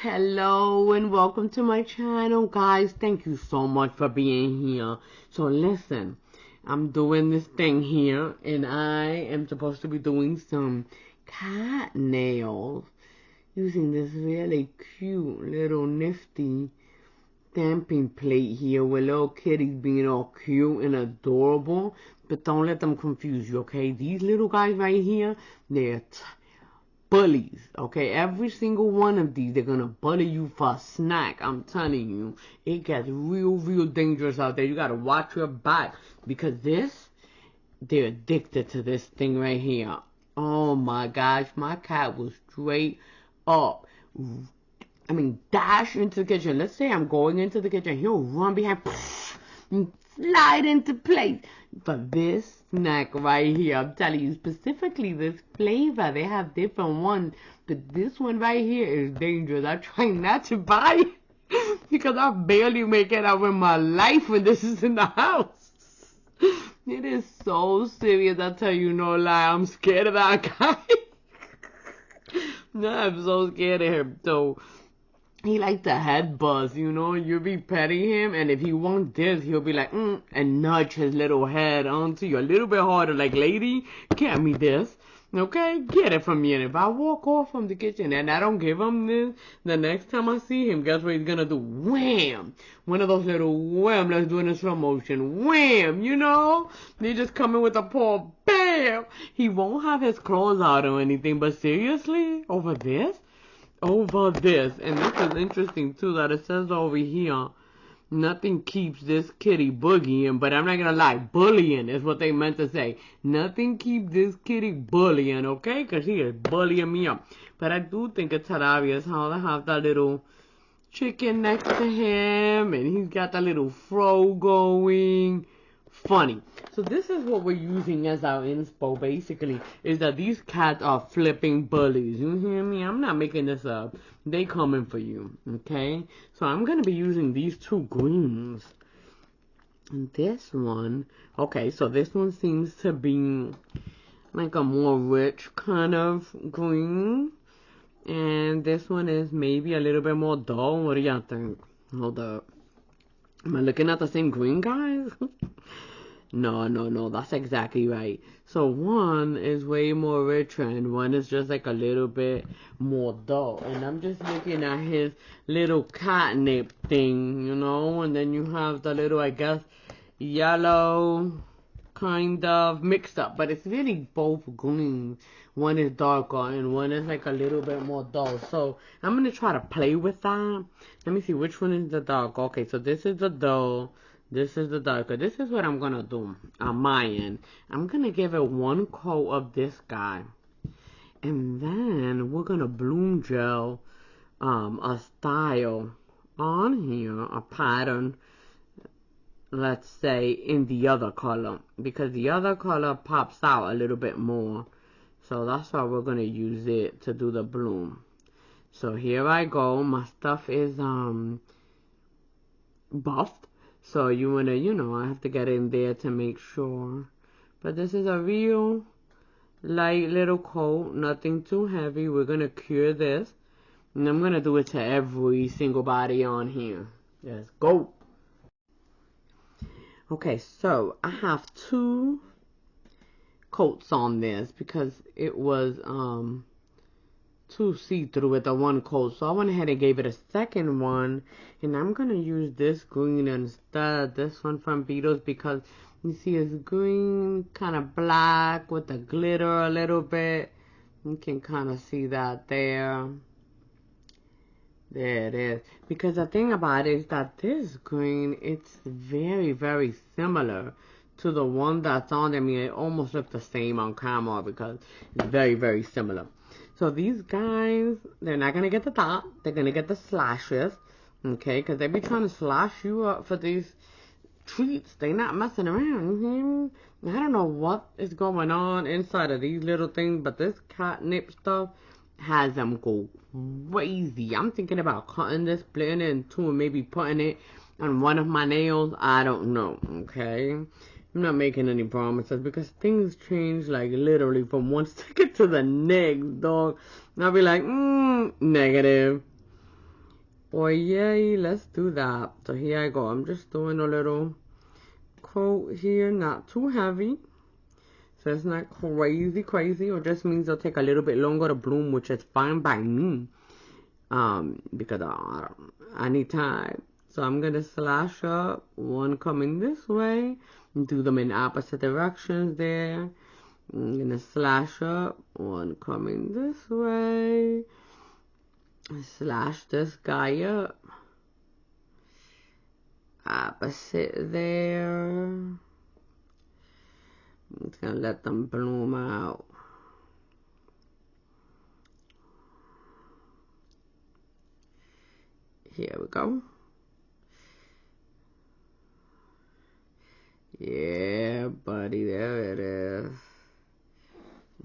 Hello and welcome to my channel, guys. Thank you so much for being here. So listen, I'm doing this thing here and I am supposed to be doing some cat nails using this really cute little nifty stamping plate here with little kitties being all cute and adorable. But don't let them confuse you, okay? These little guys right here, they're bullies, okay? Every single one of these, they're gonna bully you for a snack. I'm telling you, it gets real dangerous out there. You gotta watch your back because they're addicted to this thing right here. Oh my gosh, my cat will straight up, dash into the kitchen. Let's say I'm going into the kitchen, he'll run behind and slide into place. But this snack right here, I'm telling you, specifically this flavor, they have different ones, but this one right here is dangerous. I try not to buy it because I barely make it out with my life when this is in the house. It is so serious, I tell you no lie. I'm scared of that guy. No, I'm so scared of him. So he likes to head buzz, you'll be petting him, and if he wants this, he'll be like, and nudge his little head onto you a little bit harder, like, lady, get me this, okay, get it from me. And if I walk off from the kitchen and I don't give him this, the next time I see him, guess what he's gonna do? Wham! One of those little wham, let's do it in slow motion, wham, they just come in with a paw, bam! He won't have his claws out or anything, but seriously, over this, and this is interesting too, that it says over here, nothing keeps this kitty boogieing, but I'm not gonna lie, bullying is what they meant to say. Nothing keeps this kitty bullying, okay? Because he is bullying me up. But I do think it's hilarious how they have that little chicken next to him, and he's got that little fro going. Funny. So this is what we're using as our inspo, basically, is that these cats are flipping bullies. You hear me? I'm not making this up. They coming for you, okay? So I'm going to be using these two greens. And this one, okay, so this one seems to be like a more rich kind of green. And this one is maybe a little bit more dull. What do y'all think? Hold up. Am I looking at the same green, guys? No, that's exactly right. So one is way more richer and one is just like a little bit more dull. And I'm just looking at his little catnip thing, and then you have the little, I guess, yellow kind of mixed up. But it's really both green. One is darker and one is like a little bit more dull. So I'm going to try to play with that. Let me see which one is the dark. Okay, so this is the dull. This is the darker. This is what I'm going to do on my end. I'm going to give it one coat of this guy. And then we're going to bloom gel a style on here, a pattern, let's say, in the other color. Because the other color pops out a little bit more. So that's why we're going to use it to do the bloom. So here I go. My stuff is buffed. So you want to, I have to get in there to make sure. But this is a real light little coat, nothing too heavy. We're going to cure this. And I'm going to do it to every single body on here. Let's go. Okay, so I have two coats on this because it was too see-through with the one coat, so I went ahead and gave it a second one, and I'm gonna use this green instead of this one from Beetles because you see it's green, kind of black with the glitter a little bit. You can kind of see that there. There it is. Because the thing about it is that this green, it's very similar to the one that's on there. I mean, it almost looks the same on camera because it's very similar. So these guys, they're not going to get the top. They're going to get the slashes. Okay, because they be trying to slash you up for these treats. They're not messing around. I don't know what is going on inside of these little things, but this catnip stuff has them go crazy. I'm thinking about cutting this, splitting it in two, and maybe putting it on one of my nails. I don't know, okay? I'm not making any promises because things change like literally from one second to the next, dog. And I'll be like, negative. Oh yay, let's do that. So here I go. I'm just doing a little coat here, not too heavy. So it's not crazy, It just means it'll take a little bit longer to bloom, which is fine by me. Because I need time. So I'm gonna slash up, one coming this way, and do them in opposite directions there. I'm gonna slash up, one coming this way, slash this guy up, opposite there. I'm just gonna let them bloom out. Here we go. Yeah, buddy, there it is.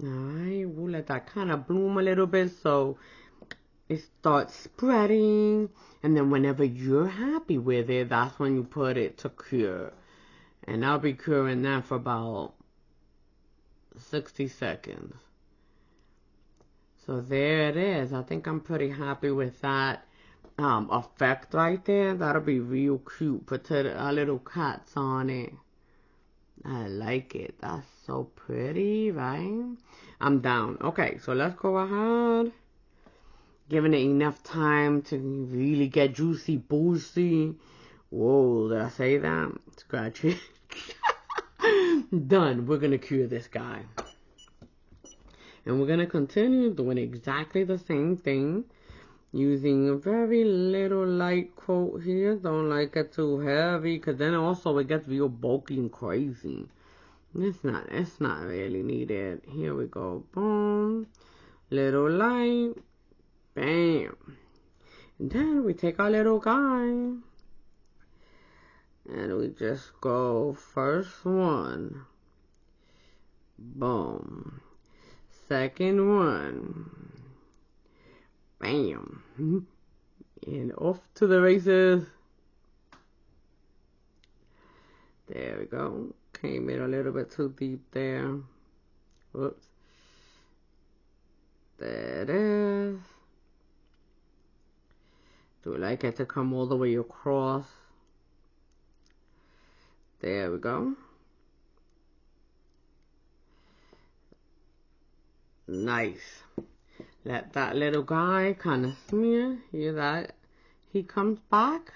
Alright, we'll let that kind of bloom a little bit so it starts spreading. And then whenever you're happy with it, that's when you put it to cure. And I'll be curing that for about 60 seconds. So there it is. I think I'm pretty happy with that effect right there. That'll be real cute. Put a little cats on it. I like it. That's so pretty, right? I'm down. Okay, so let's go ahead. Giving it enough time to really get juicy, boosty. Whoa, did I say that? Scratch it. Done. We're going to cure this guy. And we're going to continue doing exactly the same thing. Using a very little light coat here. Don't like it too heavy, because then also it gets real bulky and crazy. It's not really needed. Here we go. Boom. Little light. Bam. And then we take our little guy. And we just go first one. Boom. Second one. Bam. And off to the races. There we go. Came in a little bit too deep there. Whoops. There it is. Do we like it to come all the way across? There we go. Nice. Let that little guy kind of smear. Hear that? He comes back.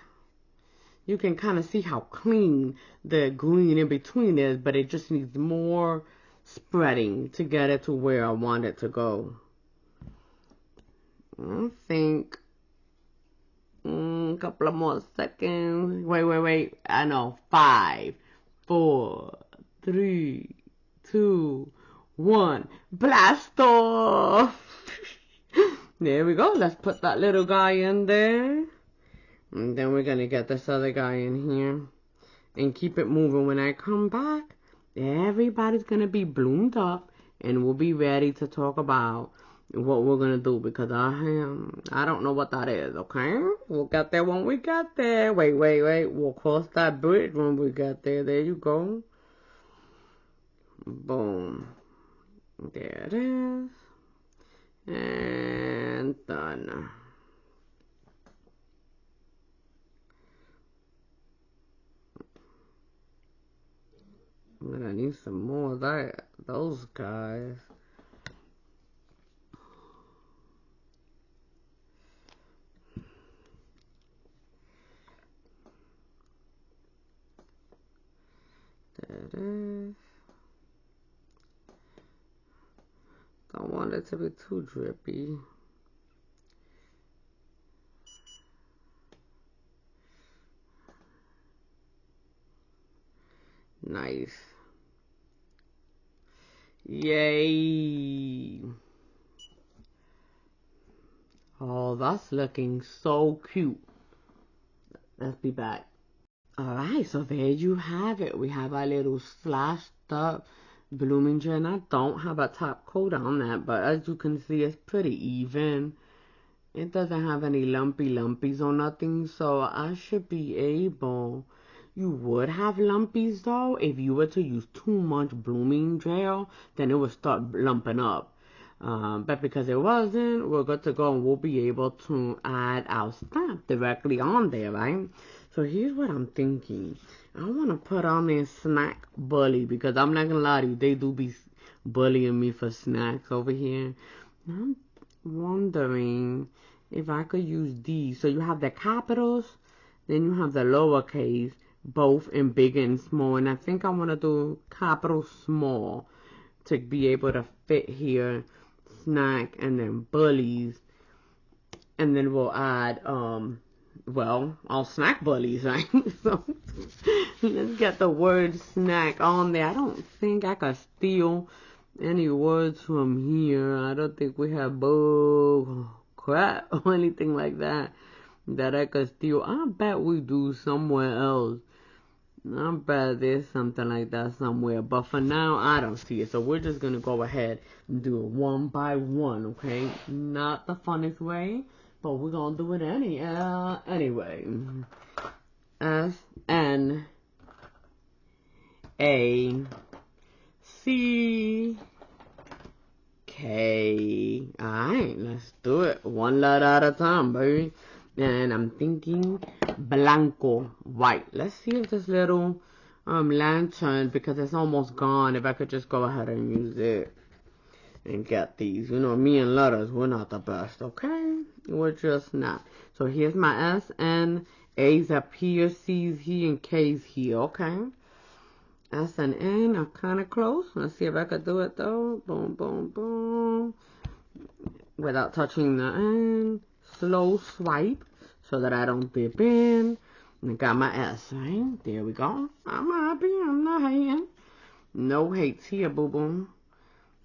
You can kind of see how clean the green in between is, but it just needs more spreading to get it to where I want it to go. I think a couple of more seconds. Wait. I know. 5, 4, 3, 2, 1. Blast off! There we go. Let's put that little guy in there. And then we're going to get this other guy in here. And keep it moving. When I come back, everybody's going to be bloomed up. And we'll be ready to talk about what we're going to do. Because I don't know what that is, okay? We'll get there when we get there. Wait. We'll cross that bridge when we get there. There you go. Boom. There it is. And done. But I need some more of those guys. There it is. Don't want it to be too drippy. Nice. Yay. Oh, that's looking so cute. Let's be back. Alright, so there you have it. We have our little slashed up blooming gel. I don't have a top coat on that, but as you can see, it's pretty even. It doesn't have any lumpies or nothing, so I should be able. You would have lumpies though if you were to use too much blooming gel, then it would start lumping up. But because it wasn't, we're good to go and we'll be able to add our stamp directly on there, right? So here's what I'm thinking. I want to put on a snack bully because I'm not gonna lie to you, they do be bullying me for snacks over here. I'm wondering if I could use these. So you have the capitals, then you have the lowercase, both in big and small. And I think I want to do capital small to be able to fit here, snack, and then bullies. And then we'll add, well, all snack bullies, right? So let's get the word snack on there. I don't think I could steal any words from here. I don't think we have bull crap or anything like that I could steal. I bet we do somewhere else. I bet there's something like that somewhere. But for now, I don't see it. So we're just going to go ahead and do it one by one, okay? Not the funnest way, but we're going to do it anyway. S-N-A-C-K. Alright, let's do it. One letter at a time, baby. And I'm thinking blanco, white. Let's see if this little lantern, because it's almost gone, if I could just go ahead and use it and get these. You know, me and letters, we're not the best, okay? We're just not. So here's my S, N, A's up here, C's here, and K's here, okay? S and N are kind of close. Let's see if I could do it, though. Boom, boom, boom. Without touching the N. Slow swipe so that I don't dip in. And I got my S, right? There we go. I'm happy. I'm not hating. No hates here, boo-boo.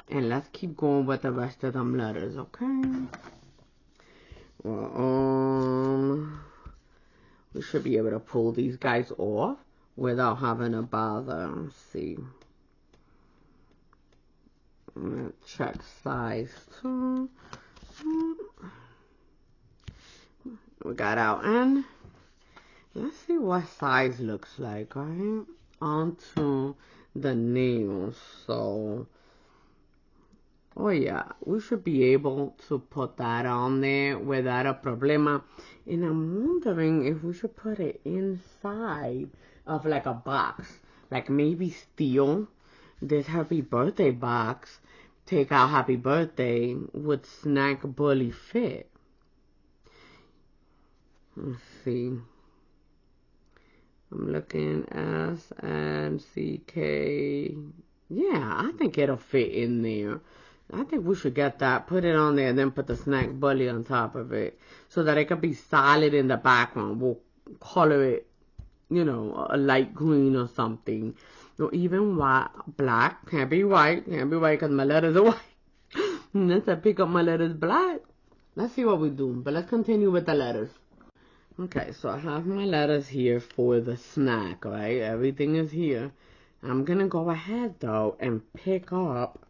And let's keep going with the rest of them letters, okay? Well, we should be able to pull these guys off without having to bother. Let's see. I'm going to check size 2. We got our N. Let's see what size looks like, right? Onto the nails. So, oh yeah, we should be able to put that on there without a problema. And I'm wondering if we should put it inside of like a box. Like maybe steal this happy birthday box. Take out happy birthday with snack bully fit. Let's see. I'm looking S and CK. Yeah, I think it'll fit in there. I think we should get that, put it on there, and then put the snack bully on top of it so that it can be solid in the background. We'll color it, you know, a light green or something. Or even white, black. Can't be white. Can't be white because my letters are white. Unless I pick up my letters black. Let's see what we do. But let's continue with the letters. Okay, so I have my letters here for the snack, right? Everything is here. I'm going to go ahead, though, and pick up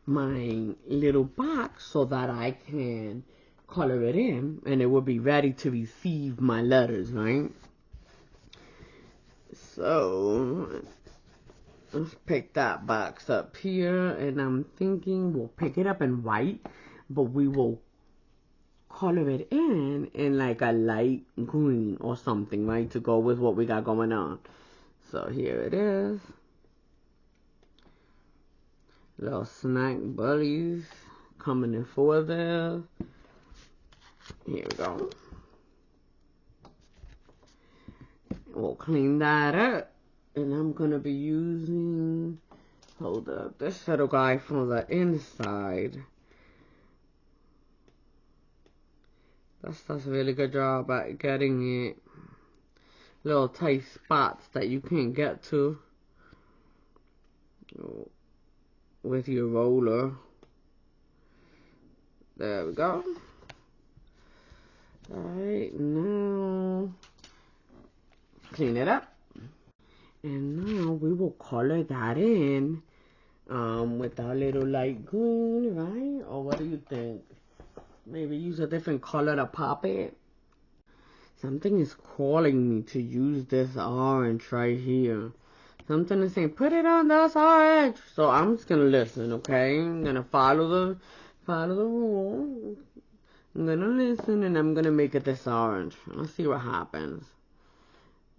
my little box so that I can color it in, and it will be ready to receive my letters, right? So, let's pick that box up here, and I'm thinking we'll pick it up in white, but we will color it in like a light green or something, right, to go with what we got going on. So here it is. Little snack buddies coming in for there. Here we go. We'll clean that up, and I'm gonna be using, hold up, this little guy from the inside. That's a really good job at getting it. Little tight spots that you can't get to with your roller. There we go. Alright, now clean it up. And now we will color that in with our little light green, right? Or what do you think? Maybe use a different color to pop it. Something is calling me to use this orange right here. Something is saying, put it on this orange. So I'm just gonna listen, okay? I'm gonna follow the rule. I'm gonna listen and I'm gonna make it this orange. Let's see what happens.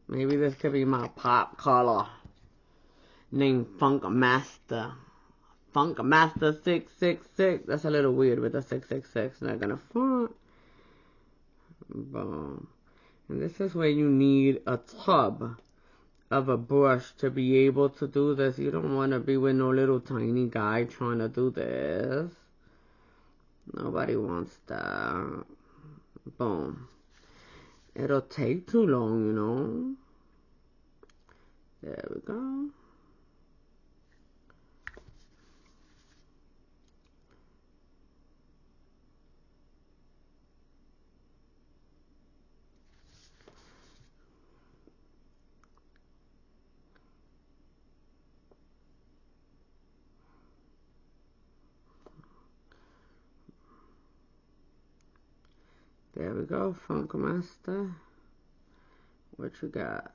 Maybe this could be my pop color. Named Funk Master. Funk Master 666. That's a little weird with the 666. Not gonna font. Boom. And this is where you need a tub of a brush to be able to do this. You don't want to be with no little tiny guy trying to do this. Nobody wants that. Boom. It'll take too long, you know. There we go. There we go, Funk Master. What you got?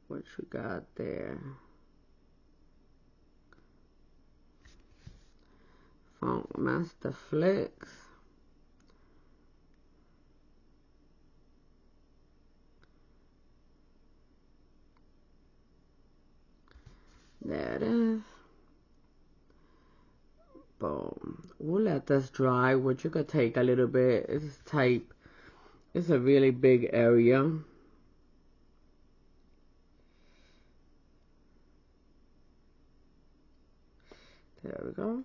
What you got there? Funk Master Flicks. There it is. Boom. We'll let this dry, which you could take a little bit. It's type. It's a really big area. There we go.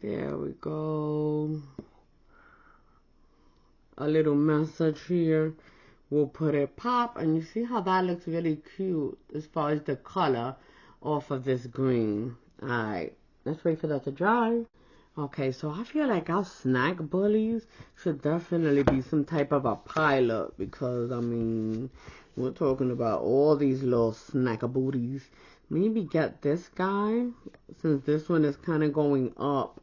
There we go. A little message here. We'll put it pop, and you see how that looks really cute as far as the color off of this green. Alright, let's wait for that to dry. Okay, so I feel like our snack bullies should definitely be some type of a pilot, because I mean, we're talking about all these little snack booties. Maybe get this guy, since this one is kind of going up.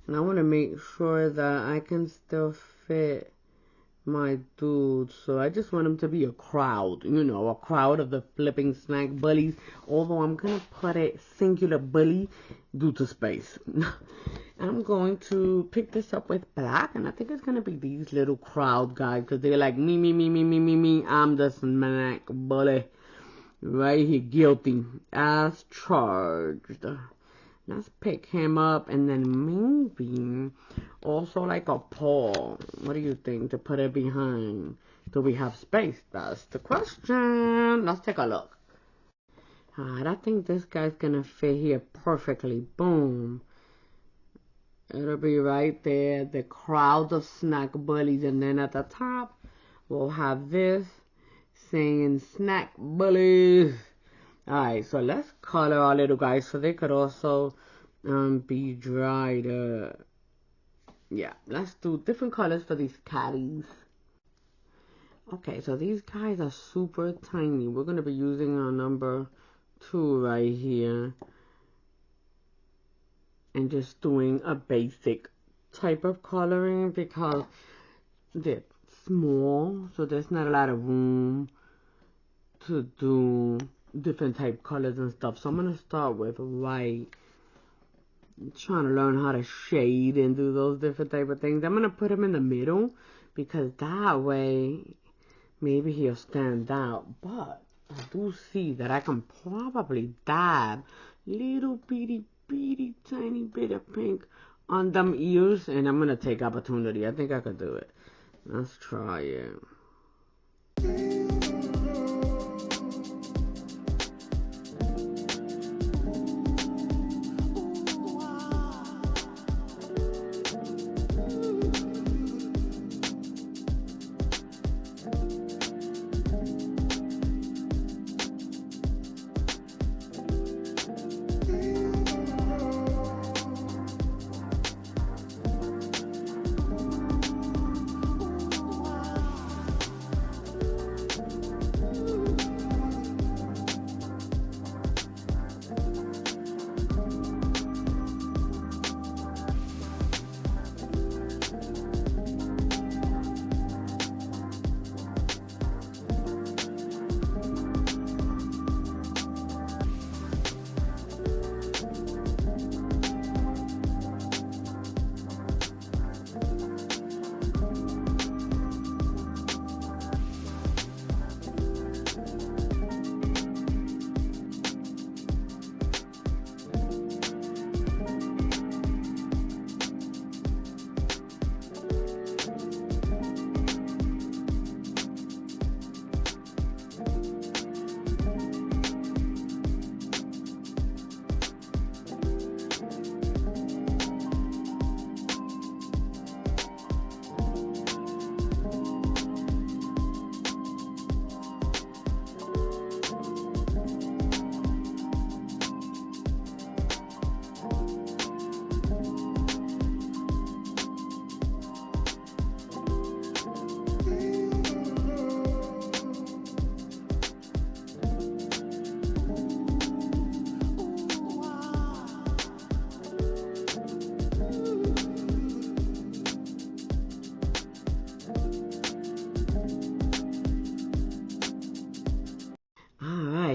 And I want to make sure that I can still fit my dude. So I just want him to be a crowd, you know, a crowd of the flipping snack bullies. Although I'm going to put it singular bully due to space. I'm going to pick this up with black. And I think it's going to be these little crowd guys. Because they're like, me. I'm the snack bully. Right here, guilty as charged. Let's pick him up, and then maybe also like a paw. What do you think to put it behind? Do we have space? That's the question. Let's take a look. Alright, I think this guy's gonna fit here perfectly. Boom. It'll be right there. The crowd of snack bullies, and then at the top, we'll have this saying snack bullies. Alright, so let's color our little guys so they could also be dried. Yeah, let's do different colors for these catties. Okay, so these guys are super tiny. We're going to be using our number 2 right here. And just doing a basic type of coloring because they're small. So there's not a lot of room to do different type colors and stuff. So I'm gonna start with white. I'm trying to learn how to shade and do those different type of things. I'm gonna put him in the middle because that way maybe he'll stand out. But I do see that I can probably dab little bitty tiny bit of pink on them ears, and I'm gonna take opportunity. I think I could do it. Let's try it.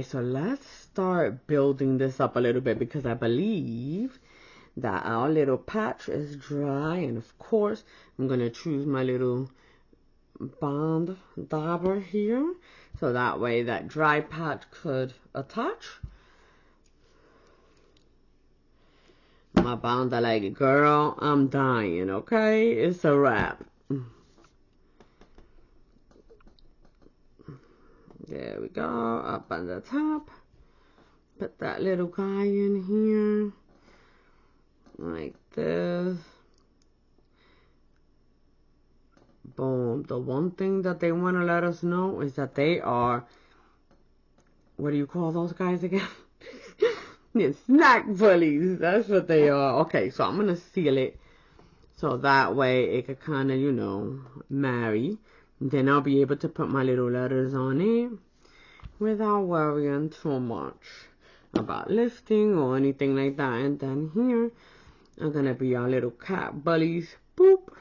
so let's start building this up a little bit because I believe that our little patch is dry. And of course, I'm going to choose my little bond dauber here. So that way that dry patch could attach. My bonder like, girl, I'm dying, okay? It's a wrap. There we go, up on the top. Put that little guy in here, like this. Boom. The one thing that they want to let us know is that they are, what do you call those guys again? Yeah, snack bullies. That's what they are. Okay, so I'm going to seal it so that way it could kind of, you know, marry. Then I'll be able to put my little letters on it without worrying too much about lifting or anything like that. And then here are going to be our little cat bullies. Boop.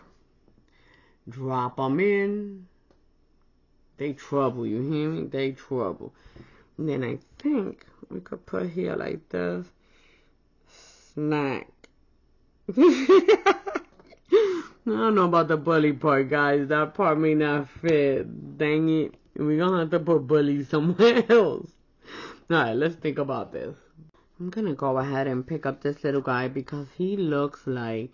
Drop them in. They trouble, you hear me? They trouble. And then I think we could put here like this. Snack. I don't know about the bully part, guys. That part may not fit. Dang it. We're going to have to put bully somewhere else. Alright, let's think about this. I'm going to go ahead and pick up this little guy because he looks like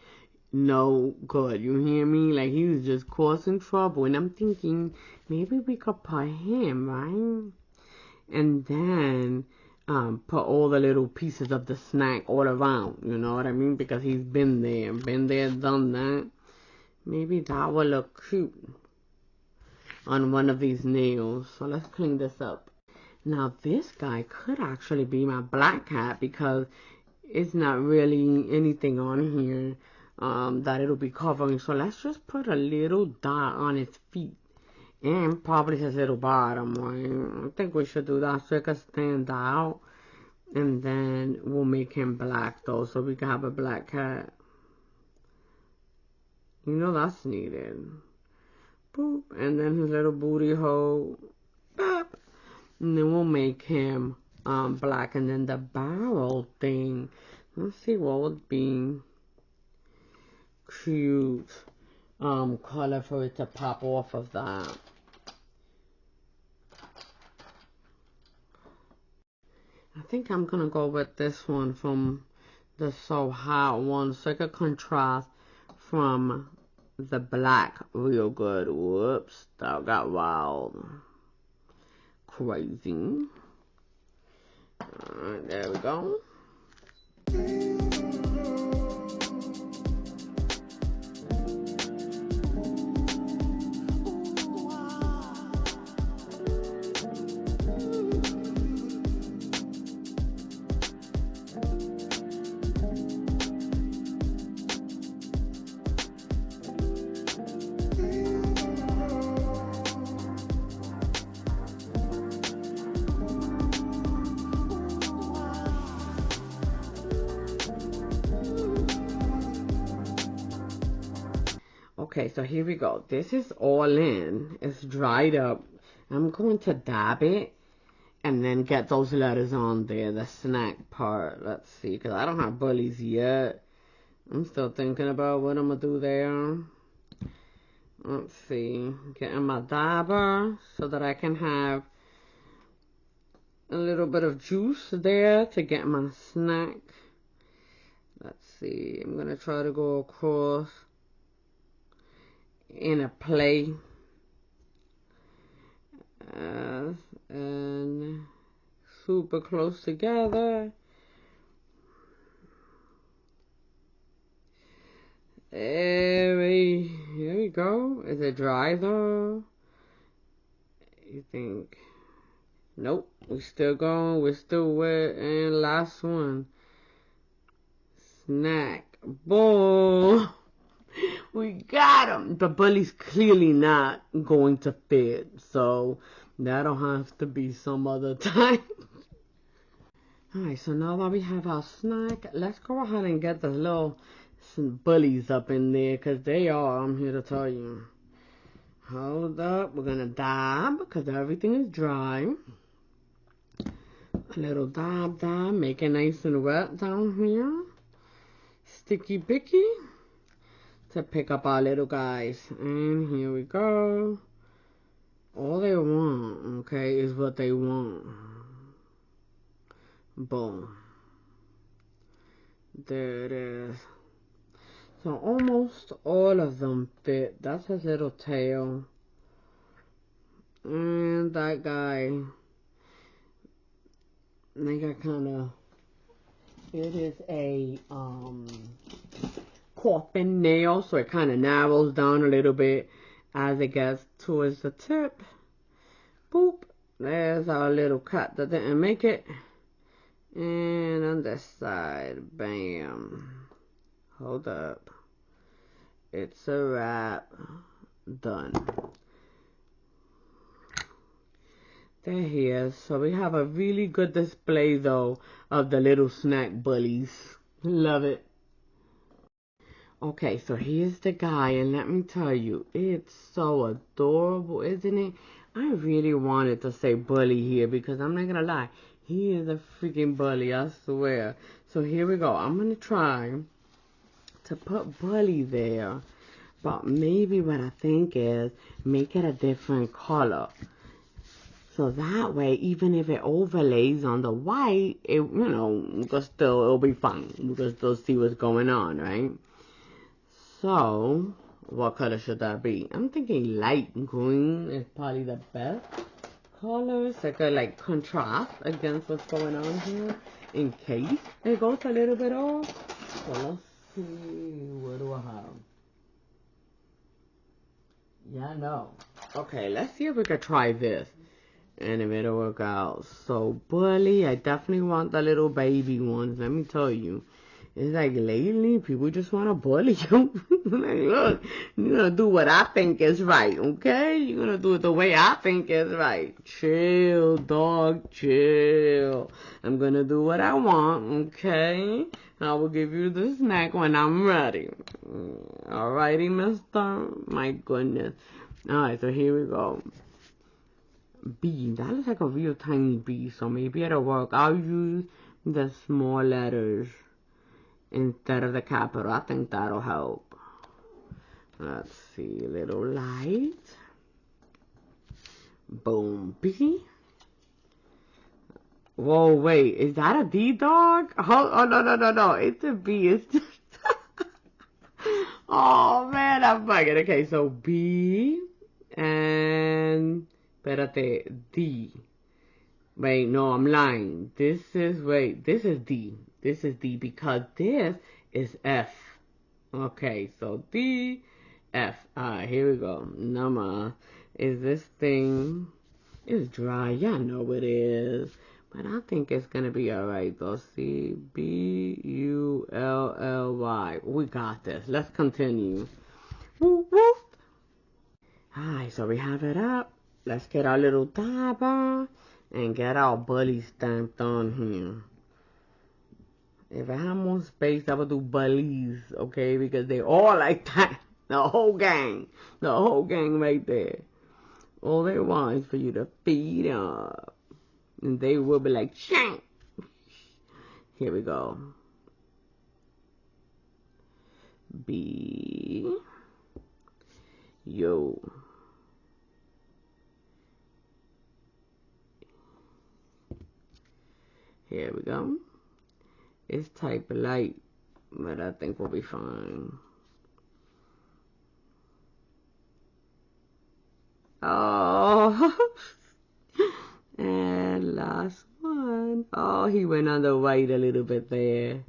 no good. You hear me? Like he was just causing trouble. And I'm thinking maybe we could put him, right? And then put all the little pieces of the snack all around. You know what I mean? Because he's been there, done that. Maybe that will look cute on one of these nails. So let's clean this up. Now this guy could actually be my black cat because it's not really anything on here that it'll be covering. So let's just put a little dot on his feet and probably his little bottom, right? I think we should do that so it can stand out. And then we'll make him black though, so we can have a black cat. You know that's needed. Boop. And then his little booty hole. Bop. And then we'll make him black. And then the barrel thing. Let's see what would be cute color for it to pop off of that. I think I'm gonna go with this one from the So Hot one so it could contrast from the black real good. Whoops, that got wild. Crazy. Alright, there we go. Okay, so here we go. This is all in. It's dried up. I'm going to dab it and then get those letters on there, the snack part. Let's see, because I don't have bullies yet. I'm still thinking about what I'm going to do there. Let's see. Getting my dabber so that I can have a little bit of juice there to get my snack. Let's see. I'm going to try to go across in a play and super close together. Here we go. Is it dry though? You think? Nope. We're still going. We're still wet. And last one. Snack. Boom. We got him. The bully's clearly not going to fit, so that'll have to be some other time. Alright, so now that we have our snack, let's go ahead and get the little bullies up in there, because they are, I'm here to tell you. Hold up, we're going to dab, because everything is dry. A little dab, make it nice and wet down here. Sticky bicky to pick up our little guys. And here we go. All they want, okay, is what they want. Boom. There it is. So almost all of them fit. That's his little tail. And that guy, they got kind of, it is a coffin nail, so it kind of narrows down a little bit as it gets towards the tip. Boop. There's our little cut that didn't make it. And on this side, bam. Hold up. It's a wrap. Done. There he is. So we have a really good display though of the little snack bullies. Love it. Okay, so here's the guy, and let me tell you, it's so adorable, isn't it? I really wanted to say bully here because I'm not gonna lie, he is a freaking bully, I swear. So here we go. I'm gonna try to put bully there, but maybe what I think is make it a different color. So that way, even if it overlays on the white, it, you know, it'll be fine. We can still see what's going on, right? So, what color should that be? I'm thinking light green is probably the best color. So it could like contrast against what's going on here in case it goes a little bit off. So let's see, what do I have? Yeah, no. Okay, let's see if we could try this. And if it'll work out. So, bully, I definitely want the little baby ones. Let me tell you. It's like lately, people just want to bully you. Like, look, you're going to do what I think is right, okay? You're going to do it the way I think is right. Chill, dog, chill. I'm going to do what I want, okay? I will give you the snack when I'm ready. Alrighty, mister? My goodness. Alright, so here we go. B. That looks like a real tiny B, so maybe it'll work. I'll use the small letters instead of the capital. I think that'll help. Let's see, little light. Boom, B. Whoa, wait, is that a D, dog? Oh, no, it's a B. It's just oh, man, I'm bugging. Okay, so B and espérate, D. Wait, no, I'm lying. This is D. This is D because this is F. Okay, so D, F. Alright, here we go. Nama. Is this thing is dry? Yeah, I know it is. But I think it's gonna be alright though. C B U L L Y. We got this. Let's continue. Woo woo. Alright, so we have it up. Let's get our little dabber and get our bully stamped on here. If I had more space, I would do bullies, okay? Because they all like that. The whole gang right there. All they want is for you to feed up. And they will be like, shank. Here we go. B. Yo. Here we go. It's type light, but I think we'll be fine. Oh. And last one. Oh, he went on the white a little bit there.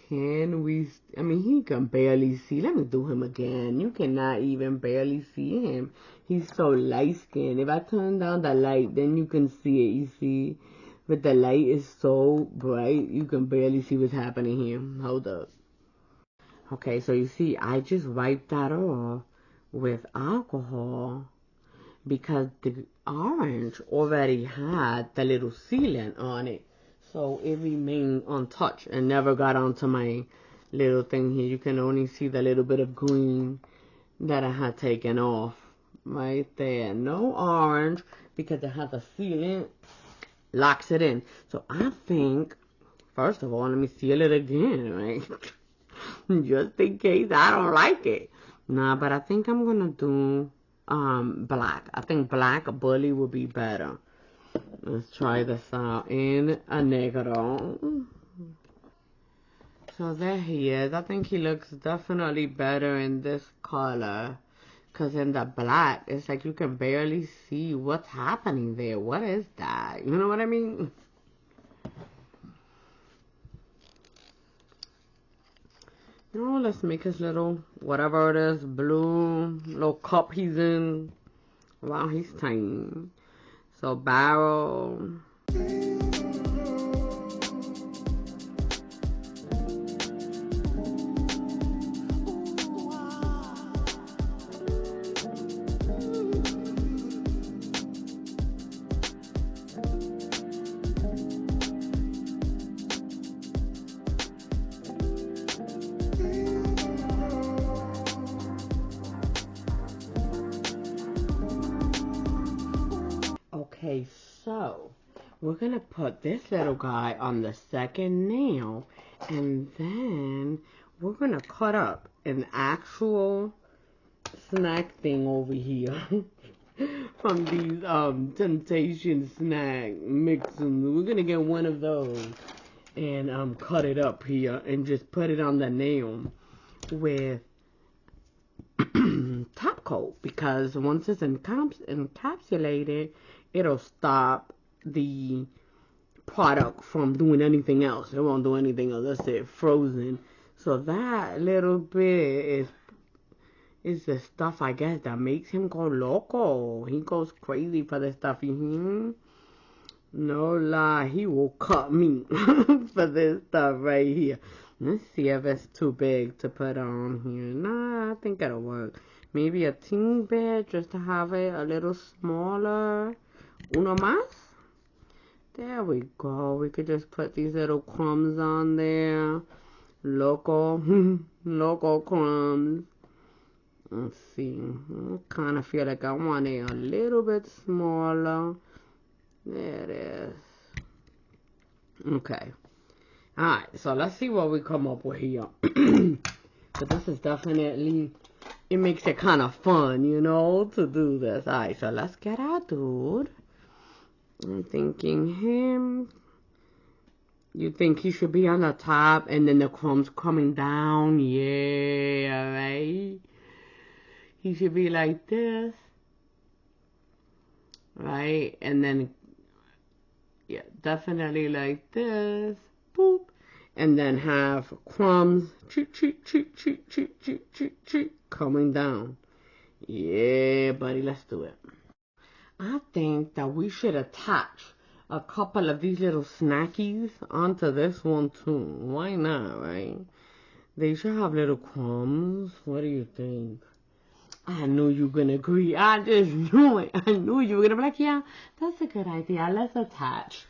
Can we, I mean, he can barely see. Let me do him again. You cannot even barely see him. He's so light-skinned. If I turn down the light, then you can see it, you see? But the light is so bright, you can barely see what's happening here. Hold up. Okay, so you see, I just wiped that off with alcohol because the orange already had the little sealant on it. So it remained untouched and never got onto my little thing here. You can only see the little bit of green that I had taken off right there. No orange because it had the sealant locks it in. So I think, first of all, let me seal it again, right? Just in case I don't like it. Nah, but I think I'm gonna do black. I think black bully would be better. Let's try this out in a negro. So there he is. I think he looks definitely better in this color. Because in the black, it's like you can barely see what's happening there. What is that? You know what I mean? No, let's make his little, whatever it is, blue little cup he's in. Wow, he's tiny. So barrel. Okay, so we're gonna put this little guy on the second nail, and then we're gonna cut up an actual snack thing over here from these temptation snack mixins. We're gonna get one of those and cut it up here and just put it on the nail with top coat, because once it's encapsulated, it'll stop the product from doing anything else. It won't do anything else. That's it, frozen. So that little bit is the stuff, I guess, that makes him go loco. He goes crazy for the stuff. No lie, he will cut me for this stuff right here. Let's see if it's too big to put on here. Nah, I think it'll work. Maybe a teeny bit, just to have it a little smaller. Uno más. There we go. We could just put these little crumbs on there. Loco crumbs. Let's see. I kind of feel like I want it a little bit smaller. There it is. Okay. Alright, so let's see what we come up with here. So this is definitely, it makes it kind of fun, you know, to do this. Alright, so let's get our dude. I'm thinking him. You think he should be on the top and then the crumbs coming down? Yeah, right? He should be like this. Right? And then, yeah, definitely like this. Boop. And then have crumbs coming down. Yeah, buddy, let's do it. I think that we should attach a couple of these little snackies onto this one too. Why not, right? They should have little crumbs. What do you think? I knew you were gonna agree. I just knew it. I knew you were gonna be like, yeah, that's a good idea. Let's attach.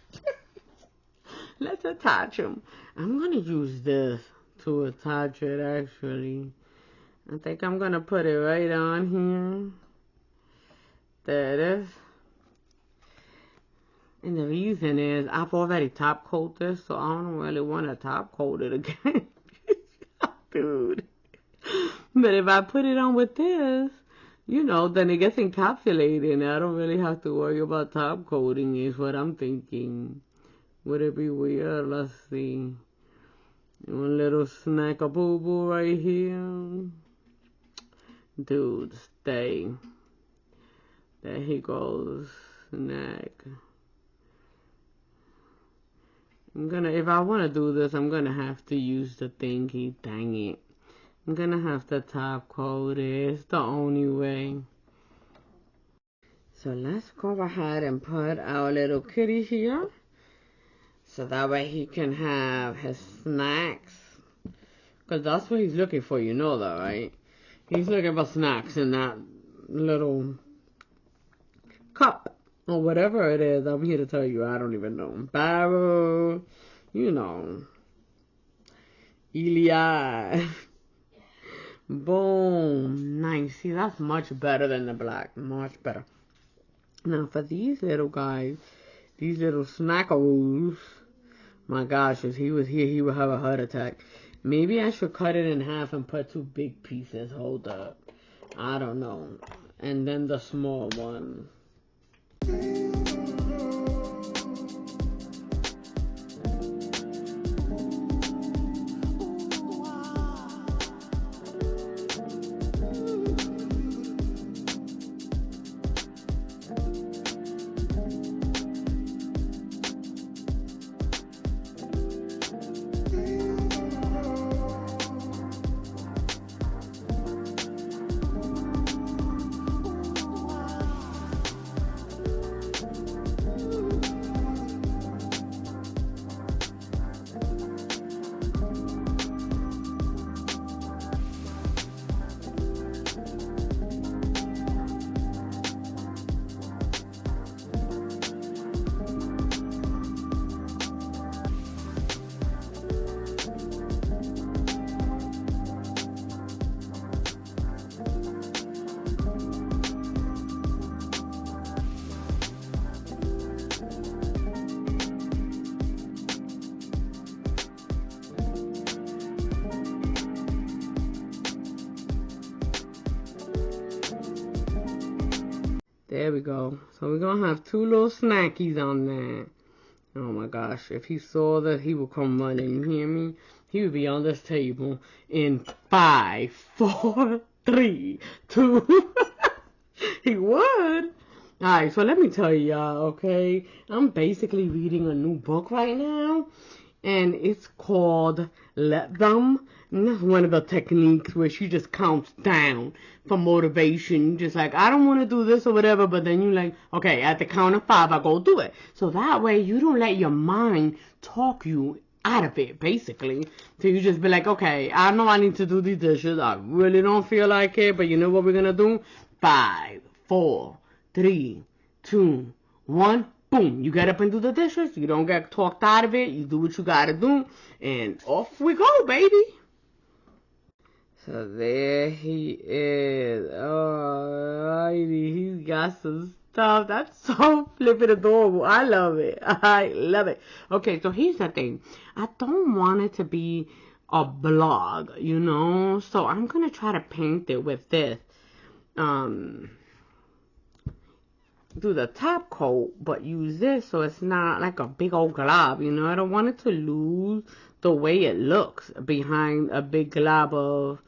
Let's attach them. I'm gonna use this to attach it, actually. I think I'm gonna put it right on here. There it is. And the reason is I've already top coated this, so I don't really want to top coat it again. Dude. But if I put it on with this, you know, then it gets encapsulated and I don't really have to worry about top coating, is what I'm thinking. Would it be weird? Let's see. One little snack a boo boo right here. Dude, stay. There he goes. Snack. If I want to do this, I'm gonna have to use the thingy. Dang it. I'm gonna have to top coat it. It's the only way. So let's go ahead and put our little kitty here. So that way he can have his snacks. Because that's what he's looking for, you know that, right? He's looking for snacks in that little cup. Or whatever it is. I'm here to tell you, I don't even know. Barrel, you know. Eli. Boom. Nice. See, that's much better than the black. Much better. Now, for these little guys, These little snackaroos. My gosh, if he was here, he would have a heart attack. Maybe I should cut it in half and put 2 big pieces. Hold up. I don't know. And then the small one. There we go. So we're gonna have 2 little snackies on there. Oh my gosh, if he saw that, he would come running. You hear me? He would be on this table in 5, 4, 3, 2. He would. Alright, so let me tell y'all, okay? I'm basically reading a new book right now, and it's called Let Them. And that's one of the techniques where she just counts down for motivation. Just like, I don't want to do this or whatever, but then you like, okay, at the count of 5, I go do it. So that way you don't let your mind talk you out of it, basically. So you just be like, okay, I know I need to do these dishes. I really don't feel like it, but you know what we're going to do? 5, 4, 3, 2, 1. Boom, you get up and do the dishes. You don't get talked out of it. You do what you got to do. And off we go, baby. So there he is. Alrighty, he's got some stuff. That's so flippin' adorable. I love it. I love it. Okay, so here's the thing. I don't want it to be a blog, you know? So I'm going to try to paint it with this. Do the top coat, but use this so it's not like a big old glob, you know? I don't want it to lose the way it looks behind a big glob of,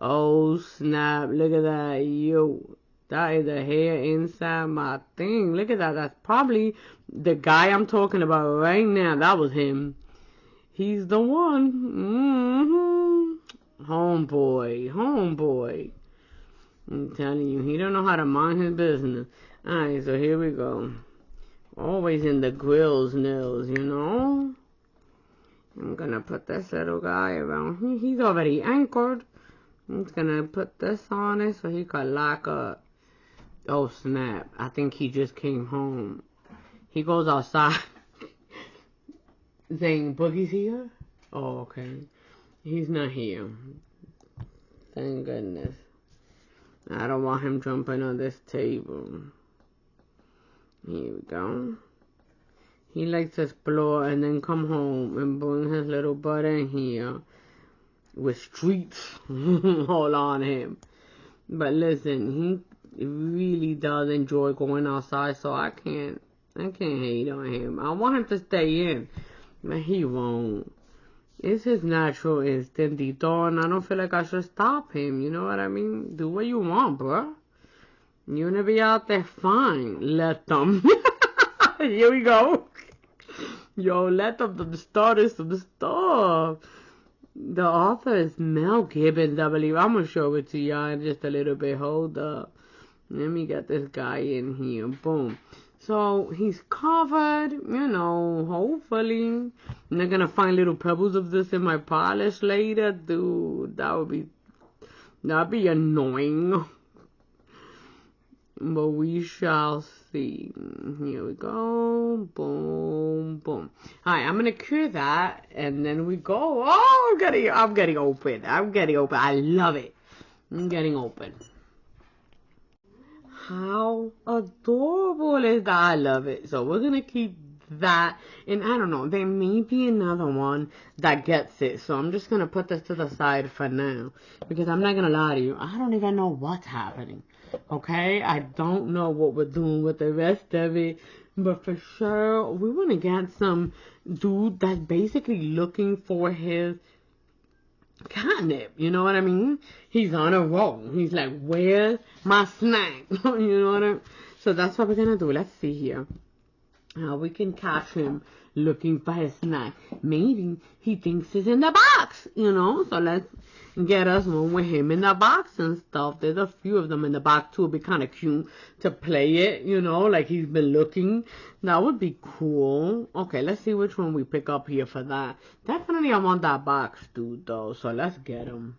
oh snap, look at that, yo, that is a hair inside my thing. Look at that. That's probably the guy I'm talking about right now. That was him. He's the one. Homeboy. I'm telling you, he don't know how to mind his business. Alright, so here we go. Always in the grills, nails, you know? I'm gonna put this little guy around. He's already anchored. I'm just gonna put this on it so he can lock up. Oh snap, I think he just came home. He goes outside. Saying Boogie's here? Oh, okay. He's not here. Thank goodness. I don't want him jumping on this table. Here we go. He likes to explore and then come home and bring his little butt in here with streets all on him. But listen, he really does enjoy going outside, so I can't hate on him. I want him to stay in, but he won't. It's his natural instinct, and I don't feel like I should stop him. You know what I mean? Do what you want, bro. You wanna be out there? Fine. Let them. Here we go. Yo, let them start some stuff. The author is Mel Gibbons, I believe. I'm gonna show it to y'all in just a little bit. Hold up. Let me get this guy in here. Boom. So he's covered, you know, hopefully. I'm not gonna find little pebbles of this in my polish later. Dude, that'd be annoying. But we shall see. Here we go. Boom, boom. Alright, I'm gonna cure that, and then we go. Oh, I'm getting open. I love it. I'm getting open. How adorable is that? I love it. So we're gonna keep that, and I don't know, there may be another one that gets it. So I'm just going to put this to the side for now, because I'm not going to lie to you, I don't even know what's happening. Okay, I don't know what we're doing with the rest of it, but for sure we want to get some dude that's basically looking for his catnip, you know what I mean? He's on a roll. He's like, where's my snack? You know what I mean? So that's what we're gonna do. Let's see here how we can catch him looking for his snack. Maybe he thinks it's in the box, you know? So let's get us one with him in the box and stuff. There's a few of them in the box too. It'd be kind of cute to play it, you know, like he's been looking. That would be cool. Okay, let's see which one we pick up here for that. Definitely I want that box dude though, so let's get him.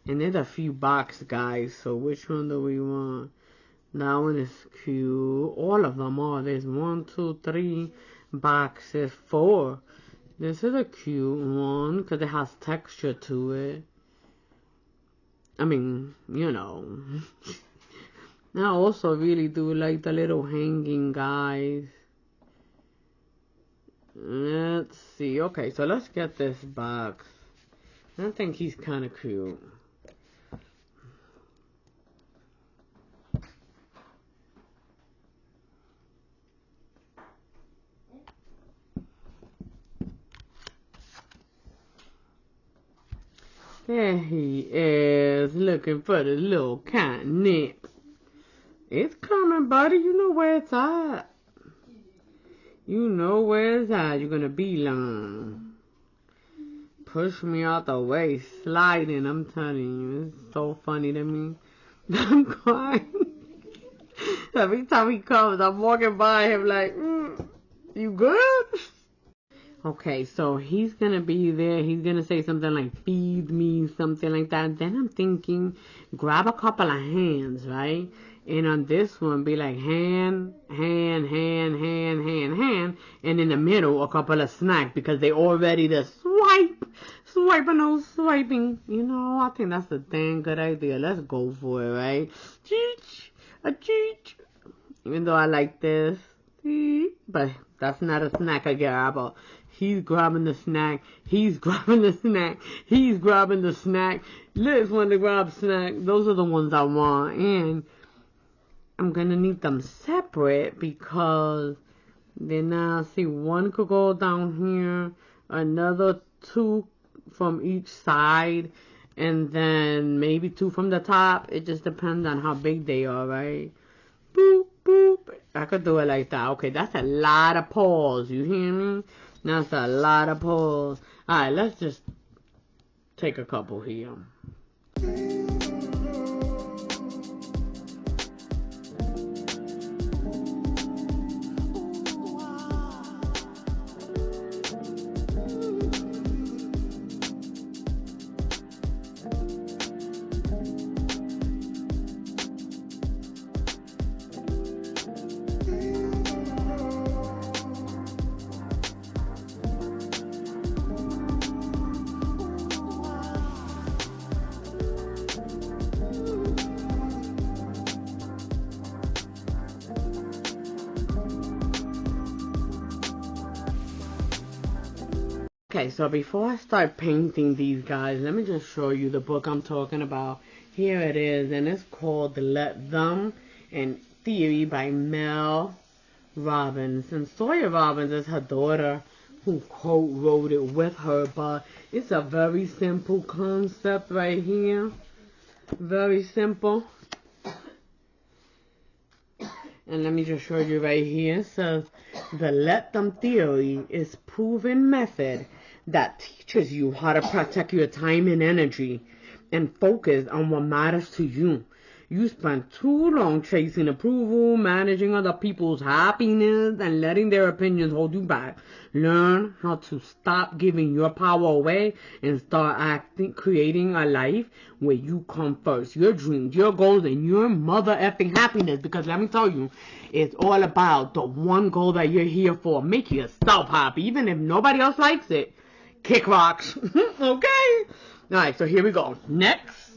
And there's a few box guys, so which one do we want? That one is cute. All of them are. There's 1, 2, 3 boxes, 4. This is a cute one because it has texture to it. I mean, you know. I also really do like the little hanging guys. Let's see. Okay, so let's get this box. I think he's kind of cute. There he is, looking for the little catnip. It's coming, buddy. You know where it's at. You know where it's at. You're gonna be long. Push me out the way, sliding. I'm telling you, it's so funny to me. I'm crying. Every time he comes, I'm walking by him like, you good? Okay, so he's gonna be there. He's gonna say something like, feed me, something like that. Then I'm thinking, grab a couple of hands, right? And on this one, be like, hand, hand, hand, hand, hand, hand. And in the middle, a couple of snacks, because they all ready to swipe. Swiping, no swiping. You know, I think that's a dang good idea. Let's go for it, right? Cheech, a cheech. Even though I like this. But that's not a snack I grab. He's grabbing the snack. He's grabbing the snack. He's grabbing the snack. Let's want to grab snack. Those are the ones I want. And I'm going to need them separate because then I see one could go down here. Another 2 from each side. And then maybe 2 from the top. It just depends on how big they are, right? Boop, boop. I could do it like that. Okay, that's a lot of paws. You hear me? That's a lot of paws. Alright, let's just take a couple here. Okay, so before I start painting these guys, let me just show you the book I'm talking about. Here it is, and it's called Let Them in Theory by Mel Robbins. And Sawyer Robbins is her daughter who co-wrote it with her, but it's a very simple concept right here. Very simple. And let me just show you right here. It says, the Let Them theory is proven method that teaches you how to protect your time and energy and focus on what matters to you. You spend too long chasing approval, managing other people's happiness, and letting their opinions hold you back. Learn how to stop giving your power away and start creating a life where you come first. Your dreams, your goals, and your mother effing happiness. Because let me tell you, it's all about the one goal that you're here for. Make yourself happy, even if nobody else likes it. Kick rocks. Okay? Alright, so here we go. Next.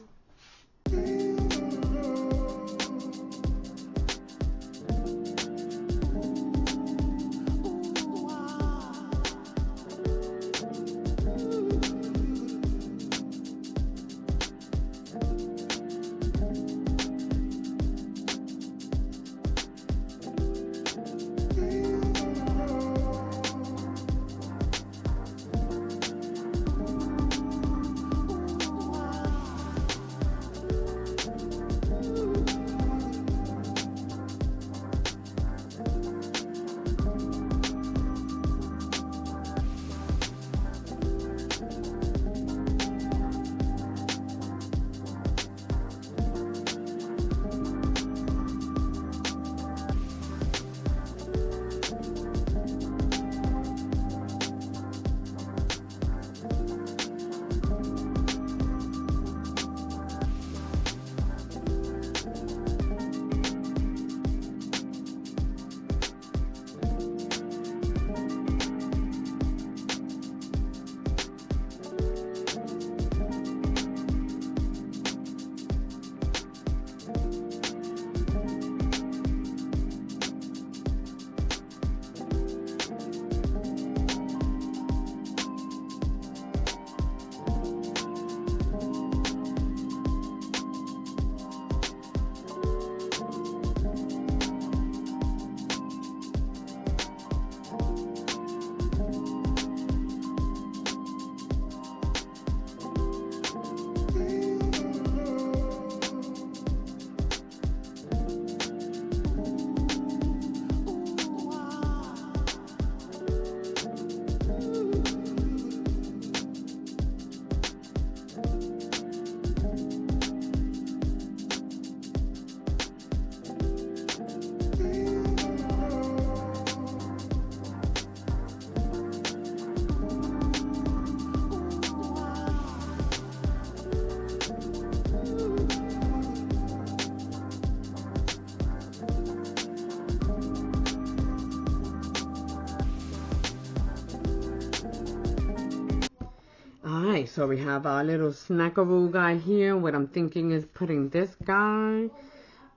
so we have our little snackaroo guy here. What I'm thinking is putting this guy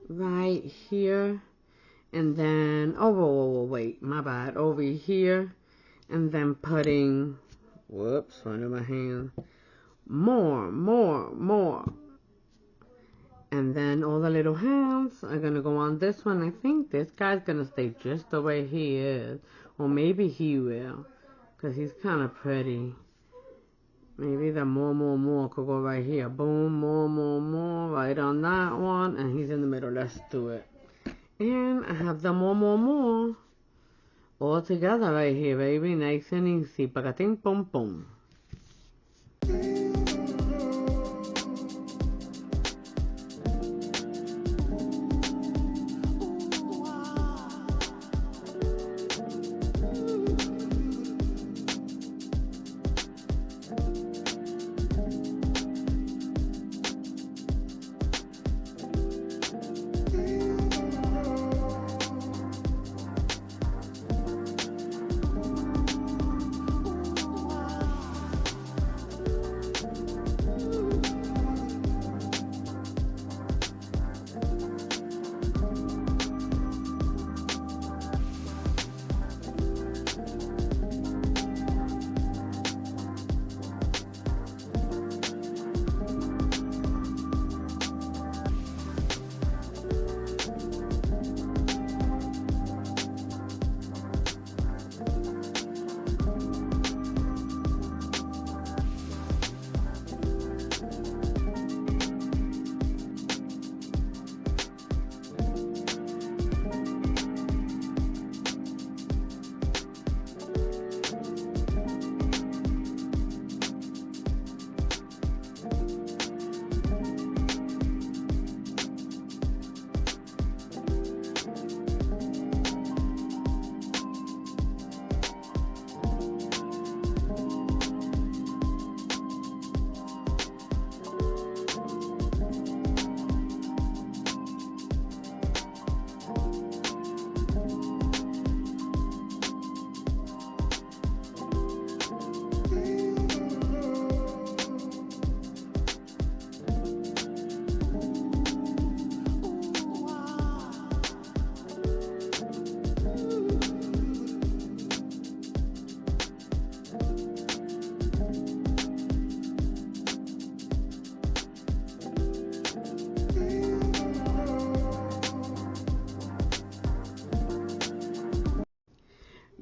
right here. And then, oh, wait, my bad, over here. And then putting, whoops, under my hand, more. And then all the little hands are going to go on this one. I think this guy's going to stay just the way he is. Or maybe he will, because he's kind of pretty. Maybe the more could go right here. Boom, more, right on that one. And he's in the middle. Let's do it. And I have the more all together right here, baby. Nice and easy. Pacating, pum, pum.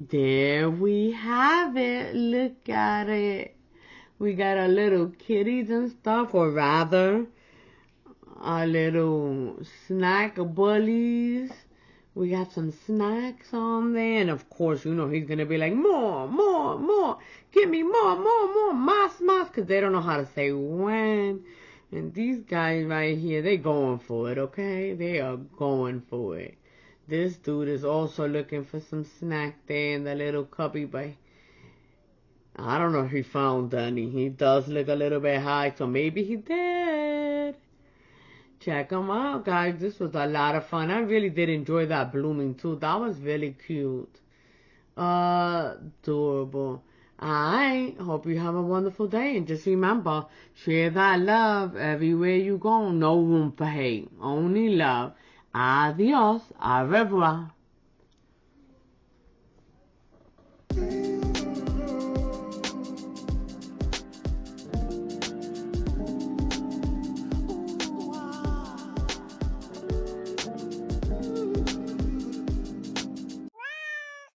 There we have it. Look at it. We got our little kitties and stuff, or rather, our little snack bullies. We got some snacks on there, and of course, you know, he's gonna be like, more. Give me more, mas, because they don't know how to say when. And these guys right here, they going for it, okay? They are going for it. This dude is also looking for some snack there in the little cubby, but I don't know if he found any. He does look a little bit high, so maybe he did. Check him out, guys. This was a lot of fun. I really did enjoy that blooming too. That was really cute. Adorable. Alright, hope you have a wonderful day. And just remember, share that love everywhere you go. No room for hate. Only love. Adios. Au revoir.